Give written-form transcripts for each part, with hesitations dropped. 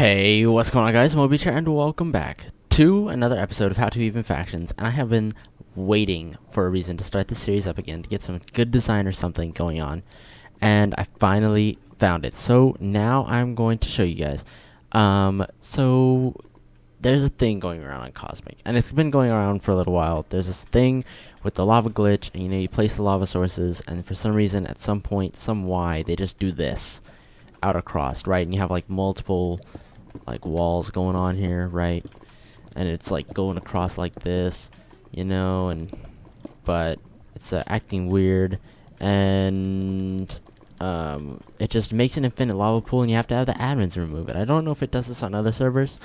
Hey, what's going on, guys? Moby here, and welcome back to another episode of How to Even Factions. And I have been waiting for a reason to start this series up again, to get some good design or something going on. And I finally found it. So now I'm going to show you guys. So there's a thing going around on Cosmic, and it's been going around for a little while. There's this thing with the lava glitch, and you place the lava sources, and for some reason, at some point, some why, they just do this out across, right? And you have like multiple walls going on here, right? And it's like going across like this, but it's acting weird, and it just makes an infinite lava pool, and you have to have the admins remove it. I don't know if it does this on other servers,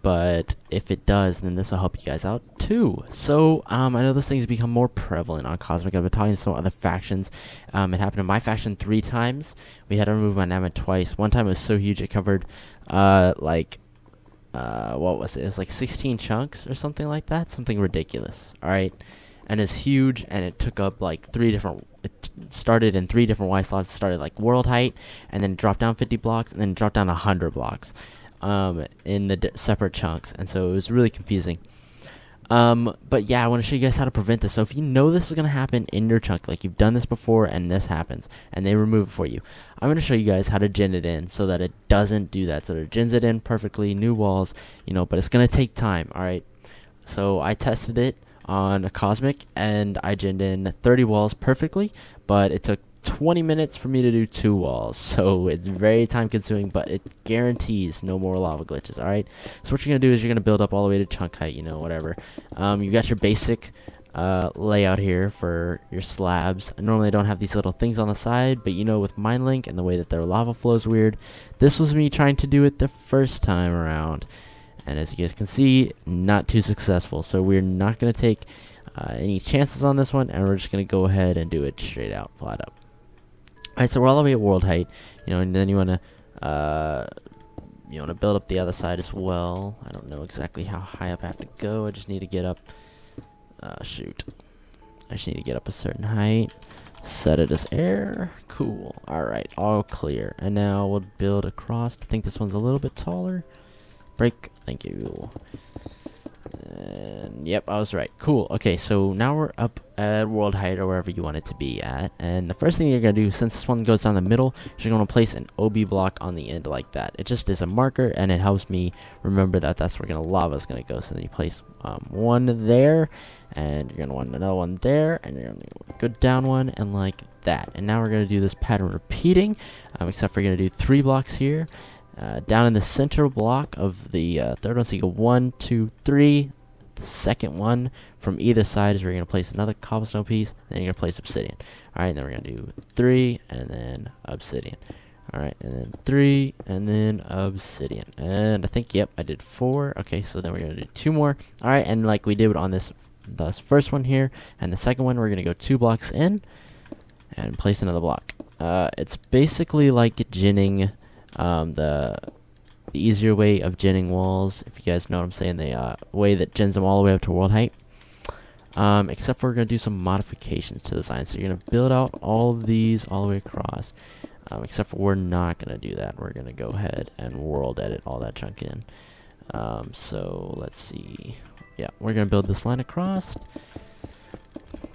but if it does, then this will help you guys out too. So I know this thing's become more prevalent on Cosmic. I've been talking to some other factions. It happened in my faction 3 times. We had to remove my admin twice. One time it was so huge it covered what was it? It was like 16 chunks or something like that. Something ridiculous. Alright? And it's huge, and it took up like it started in 3 different Y slots. It started like world height, and then it dropped down 50 blocks, and then it dropped down 100 blocks in the separate chunks, and so it was really confusing. But yeah, I want to show you guys how to prevent this. So if you know this is going to happen in your chunk, like you've done this before and this happens, and they remove it for you, I'm going to show you guys how to gen it in so that it doesn't do that. So it gens it in perfectly, new walls, but it's going to take time, alright? So I tested it on a Cosmic, and I genned in 30 walls perfectly, but it took 20 minutes for me to do 2 walls, so it's very time consuming, but it guarantees no more lava glitches. Alright, so what you're gonna do is you're gonna build up all the way to chunk height, whatever. You got your basic layout here for your slabs. I normally don't have these little things on the side, but with MineLink and the way that their lava flows weird, this was me trying to do it the first time around, and as you guys can see, not too successful. So we're not gonna take any chances on this one, and we're just gonna go ahead and do it straight out, flat up. Alright, so we're all the way at world height, and then you wanna build up the other side as well. I don't know exactly how high up I have to go. I just need to get up. I just need to get up a certain height. Set it as air. Cool. Alright, all clear. And now we'll build across. I think this one's a little bit taller. Break. Thank you. And yep, I was right. Cool. Okay, so now we're up at world height, or wherever you want it to be at. And the first thing you're going to do, since this one goes down the middle, is you're going to place an OB block on the end like that. It just is a marker, and it helps me remember that that's where lava is going to go. So then you place one there, and you're going to want another one there, and you're going to go down one, and like that. And now we're going to do this pattern repeating, except for you're going to do 3 blocks here. Down in the center block of the third one, so you go 1, 2, 3. The second one from either side is where you're going to place another cobblestone piece, then you're going to place obsidian. Alright, then we're going to do 3, and then obsidian. Alright, and then 3, and then obsidian. And I think, yep, I did 4. Okay, so then we're going to do 2 more. Alright, and like we did on this first one here, and the second one, we're going to go 2 blocks in, and place another block. It's basically like genning the easier way of genning walls, if you guys know what I'm saying, the way that gens them all the way up to world height. Except for we're going to do some modifications to the design. So you're going to build out all of these all the way across. Except for we're not going to do that. We're going to go ahead and world edit all that chunk in. So let's see. Yeah, we're going to build this line across.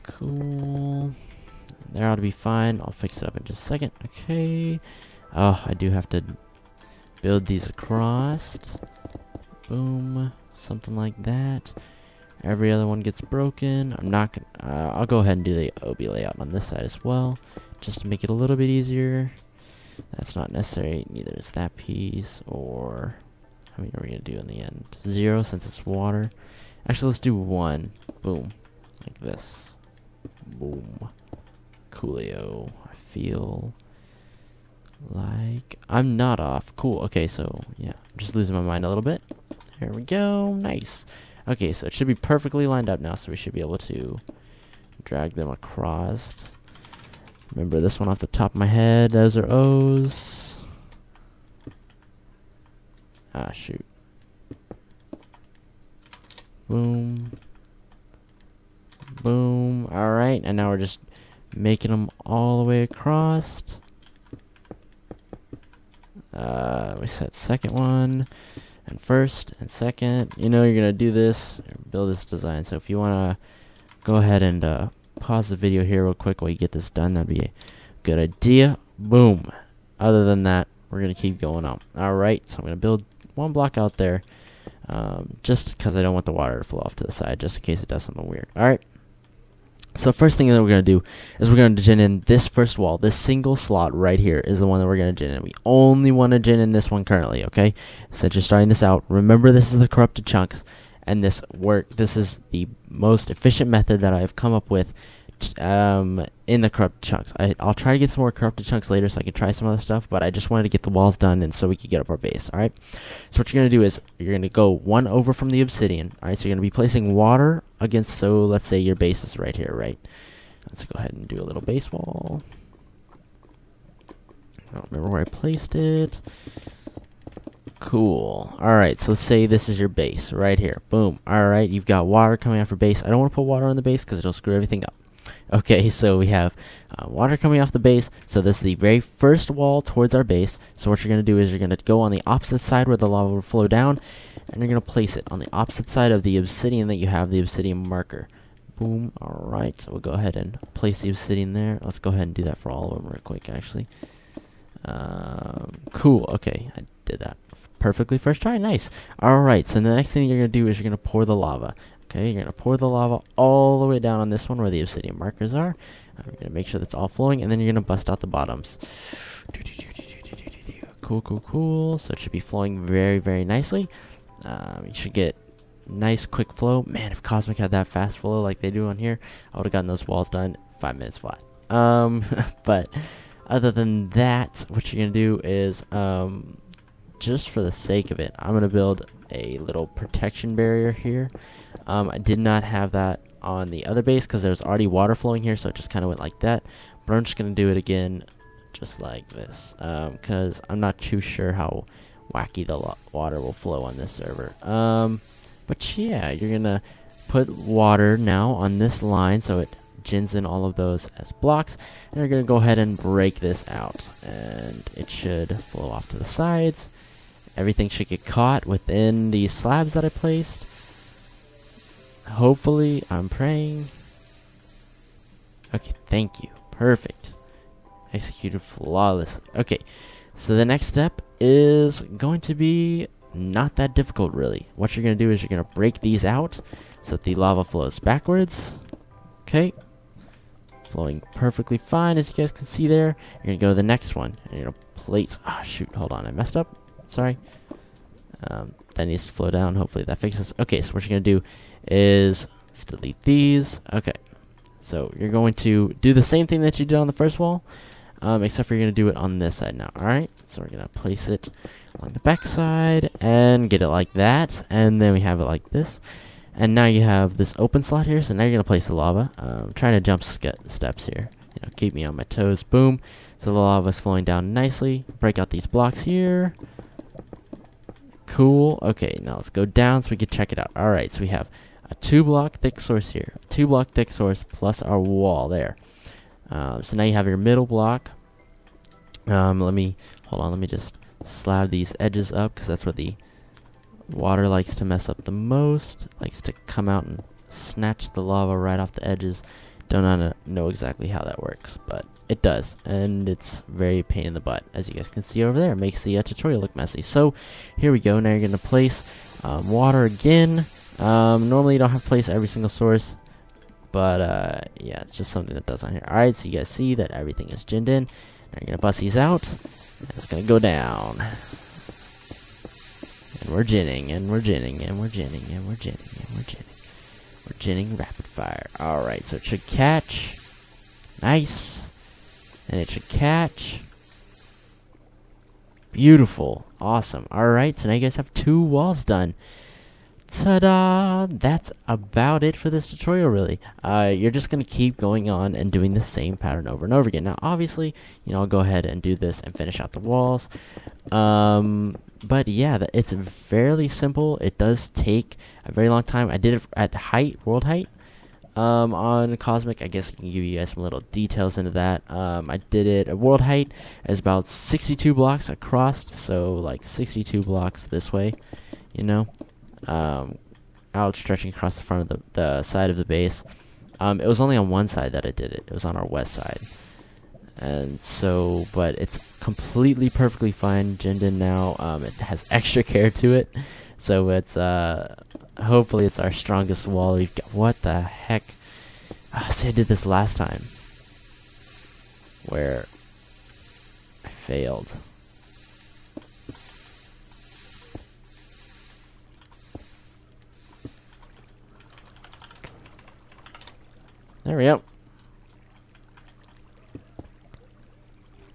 Cool. There ought to be fine. I'll fix it up in just a second. Okay. Oh, I do have to build these across. Boom. Something like that. Every other one gets broken. I'll go ahead and do the OB layout on this side as well, just to make it a little bit easier. That's not necessary. Neither is that piece. Or how many are we going to do in the end? 0, since it's water. Actually, let's do 1. Boom. Like this. Boom. Coolio. I feel like I'm not off. Cool. Okay, so yeah, I'm just losing my mind a little bit. Here we go. Nice. Okay, so it should be perfectly lined up now, so we should be able to drag them across. Remember this one off the top of my head. Those are O's. Ah, shoot. Boom. Boom. Alright, and now we're just making them all the way across. We set second one, and first, and second. You know you're going to do this, build this design. So if you want to go ahead and pause the video here real quick while you get this done, that'd be a good idea. Boom. Other than that, we're going to keep going on. Alright, so I'm going to build one block out there, just because I don't want the water to flow off to the side, just in case it does something weird. Alright. So the first thing that we're going to do is we're going to gen in this first wall. This single slot right here is the one that we're going to gen in. We only want to gen in this one currently, okay? Since you're starting this out, remember this is the corrupted chunks, and this is the most efficient method that I've come up with in the corrupted chunks. I'll try to get some more corrupted chunks later so I can try some other stuff, but I just wanted to get the walls done and so we could get up our base, alright? So what you're going to do is you're going to go one over from the obsidian, alright? So you're going to be placing water against, so let's say your base is right here, right? Let's go ahead and do a little base wall. I don't remember where I placed it. Cool. Alright, so let's say this is your base right here. Boom. Alright, you've got water coming off your base. I don't want to put water on the base because it'll screw everything up. Okay, so we have water coming off the base. So this is the very first wall towards our base. So what you're going to do is you're going to go on the opposite side where the lava will flow down, and you're going to place it on the opposite side of the obsidian that you have, the obsidian marker. Boom. Alright, so we'll go ahead and place the obsidian there. Let's go ahead and do that for all of them real quick, actually. Cool. Okay, I did that perfectly first try. Nice. Alright, so the next thing you're going to do is you're going to pour the lava. Okay, you're going to pour the lava all the way down on this one where the obsidian markers are. You're going to make sure that's all flowing, and then you're going to bust out the bottoms. Cool, cool, cool. So it should be flowing very, very nicely. You should get nice, quick flow. Man, if Cosmic had that fast flow like they do on here, I would have gotten those walls done 5 minutes flat. But other than that, what you're going to do is, just for the sake of it, I'm going to build a little protection barrier here. I did not have that on the other base because there's already water flowing here, so it just kind of went like that. But I'm just going to do it again just like this because I'm not too sure how wacky the water will flow on this server. But yeah, you're going to put water now on this line so it gens in all of those as blocks, and you're going to go ahead and break this out, and it should flow off to the sides. Everything should get caught within these slabs that I placed. Hopefully, I'm praying. Okay, thank you. Perfect. Executed flawlessly. Okay, so the next step is going to be not that difficult, really. What you're going to do is you're going to break these out so that the lava flows backwards. Okay. Flowing perfectly fine, as you guys can see there. You're going to go to the next one. And you're going to place... Ah, shoot, hold on. I messed up. Sorry. That needs to flow down. Hopefully that fixes. Okay, so what you're going to do is let's delete these. Okay, so you're going to do the same thing that you did on the first wall, except for you're going to do it on this side now. Alright, so we're going to place it on the back side and get it like that, and then we have it like this. And now you have this open slot here, so now you're going to place the lava. I'm trying to jump steps here. You know, keep me on my toes. Boom. So the lava is flowing down nicely. Break out these blocks here. Cool. Okay, now let's go down so we can check it out. Alright, so we have a 2-block thick source here. A 2-block thick source plus our wall there. So now you have your middle block. Let me just slab these edges up because that's where the water likes to mess up the most. Likes to come out and snatch the lava right off the edges. Don't know exactly how that works, but it does, and it's very pain in the butt, as you guys can see over there. It makes the tutorial look messy. So here we go. Now you're going to place water again. Normally you don't have to place every single source, but yeah, it's just something that does on here. Alright, so you guys see that everything is ginned in. Now you're going to bust these out, and it's going to go down. And we're ginning, and we're ginning, and we're ginning, and we're ginning, and we're ginning. We're ginning rapid fire. Alright, so it should catch. Nice. And it should catch. Beautiful. Awesome. Alright, so now you guys have 2 walls done. Ta-da! That's about it for this tutorial, really. You're just going to keep going on and doing the same pattern over and over again. Now, obviously, I'll go ahead and do this and finish out the walls. But yeah, it's fairly simple. It does take a very long time. I did it at height, world height. On Cosmic, I guess I can give you guys some little details into that. I did it at world height as about 62 blocks across, so like 62 blocks this way, you know, outstretching across the front of the side of the base. It was only on one side that I did it. It was on our west side. And so, but it's completely perfectly fine ginned in now. It has extra care to it. So it's, hopefully it's our strongest wall we've got. What the heck? See, I did this last time. Where I failed. There we go.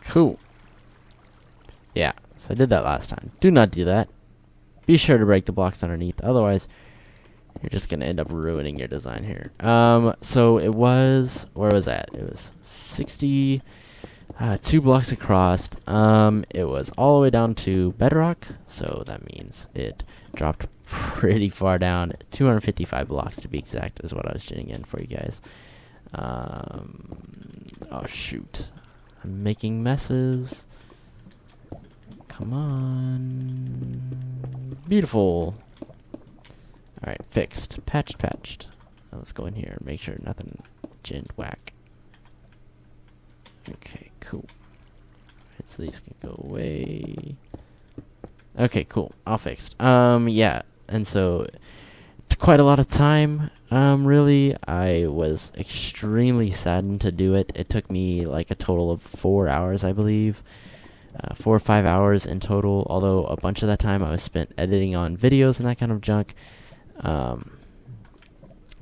Cool. Yeah, so I did that last time. Do not do that. Be sure to break the blocks underneath, otherwise you're just gonna end up ruining your design here. So it was, where was that? It was 62 blocks across. It was all the way down to bedrock, so that means it dropped pretty far down. 255 blocks to be exact is what I was getting in for you guys. Oh shoot. I'm making messes. Come on. Beautiful. Alright, fixed. Patched. Now let's go in here and make sure nothing ginned whack. Okay, cool. Alright, so these can go away. Okay, cool. All fixed. Yeah. And so, quite a lot of time. Really, I was extremely saddened to do it. It took me like a total of 4 hours, I believe. 4 or 5 hours in total, although a bunch of that time I was spent editing on videos and that kind of junk.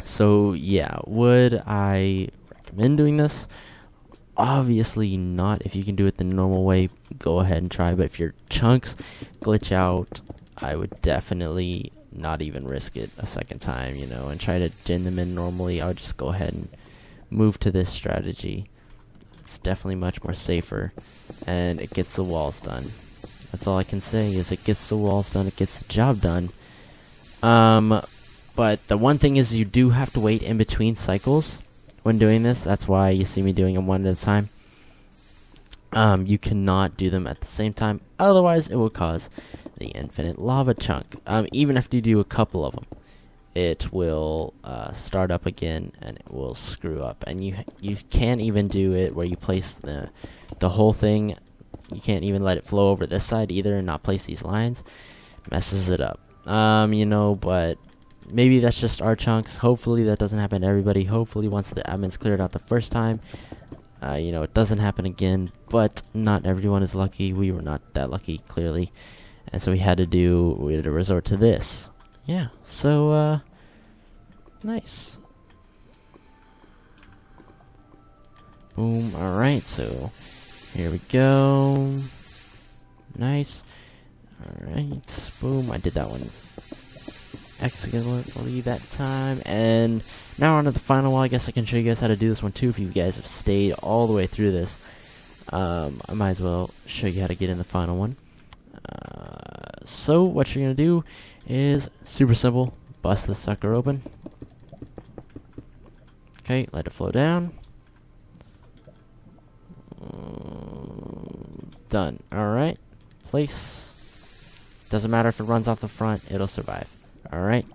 So yeah, would I recommend doing this? Obviously not. If you can do it the normal way, go ahead and try. But if your chunks glitch out, I would definitely not even risk it a second time, you know, and try to gin them in normally. I would just go ahead and move to this strategy. It's definitely much more safer, and it gets the walls done. That's all I can say, is it gets the walls done, it gets the job done. But the one thing is, you do have to wait in between cycles when doing this. That's why you see me doing them one at a time. You cannot do them at the same time, otherwise it will cause the infinite lava chunk. Even after you do a couple of them, it will start up again and it will screw up. And you can't even do it where you place the whole thing. You can't even let it flow over this side either and not place these lines. Messes it up. You know, but maybe that's just our chunks. Hopefully that doesn't happen to everybody. Hopefully once the admin's cleared out the first time, you know, it doesn't happen again. But not everyone is lucky. We were not that lucky, clearly. And so we had to resort to this. Yeah, so, nice. Boom, alright, so here we go. Nice. Alright, boom, I did that one excellently that time. And now on to the final one. I guess I can show you guys how to do this one too if you guys have stayed all the way through this. I might as well show you how to get in the final one. So what you're going to do is super simple. Bust this sucker open. Okay, let it flow down. Done. Alright. Place. Doesn't matter if it runs off the front, it'll survive. Alright.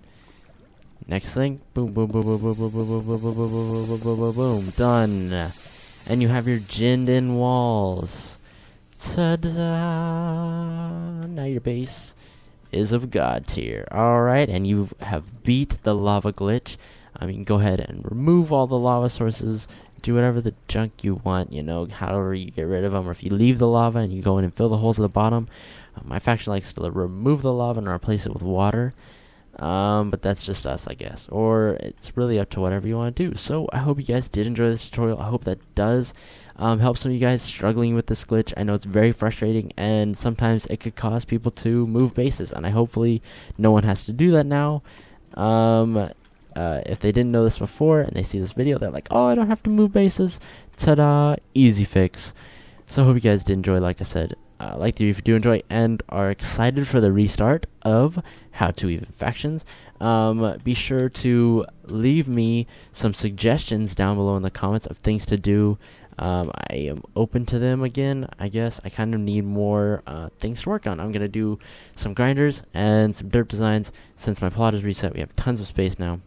Next thing. Boom, boom, boom, boom, boom, boom, boom, boom, boom, boom, boom, boom, boom, boom, boom, boom. Done. And you have your ginned in walls. Ta-da! Now your base is of God tier. Alright, and you have beat the lava glitch. You can go ahead and remove all the lava sources. Do whatever the junk you want, you know, however you get rid of them. Or if you leave the lava and you go in and fill the holes at the bottom. My faction likes to remove the lava and replace it with water. But that's just us, I guess. Or it's really up to whatever you want to do. So I hope you guys did enjoy this tutorial. I hope that does help some of you guys struggling with this glitch. I know it's very frustrating, and sometimes it could cause people to move bases. And hopefully no one has to do that now. If they didn't know this before and they see this video, they're like, oh, I don't have to move bases. Ta-da! Easy fix. So I hope you guys did enjoy. Like I said, like the video if you do enjoy and are excited for the restart of How to Even Factions. Be sure to leave me some suggestions down below in the comments of things to do. I am open to them again. I guess I kind of need more things to work on. I'm going to do some grinders and some derp designs. Since my plot is reset, we have tons of space now.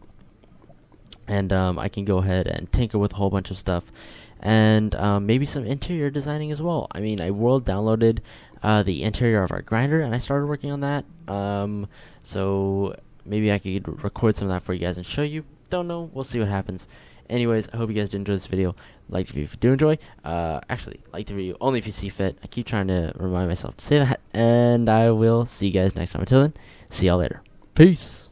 And I can go ahead and tinker with a whole bunch of stuff. And maybe some interior designing as well. I mean, I world downloaded the interior of our grinder, and I started working on that. So maybe I could record some of that for you guys and show you. Don't know. We'll see what happens. Anyways, I hope you guys did enjoy this video. Like the video if you do enjoy. Actually, like the video only if you see fit. I keep trying to remind myself to say that. And I will see you guys next time. Until then, see y'all later. Peace.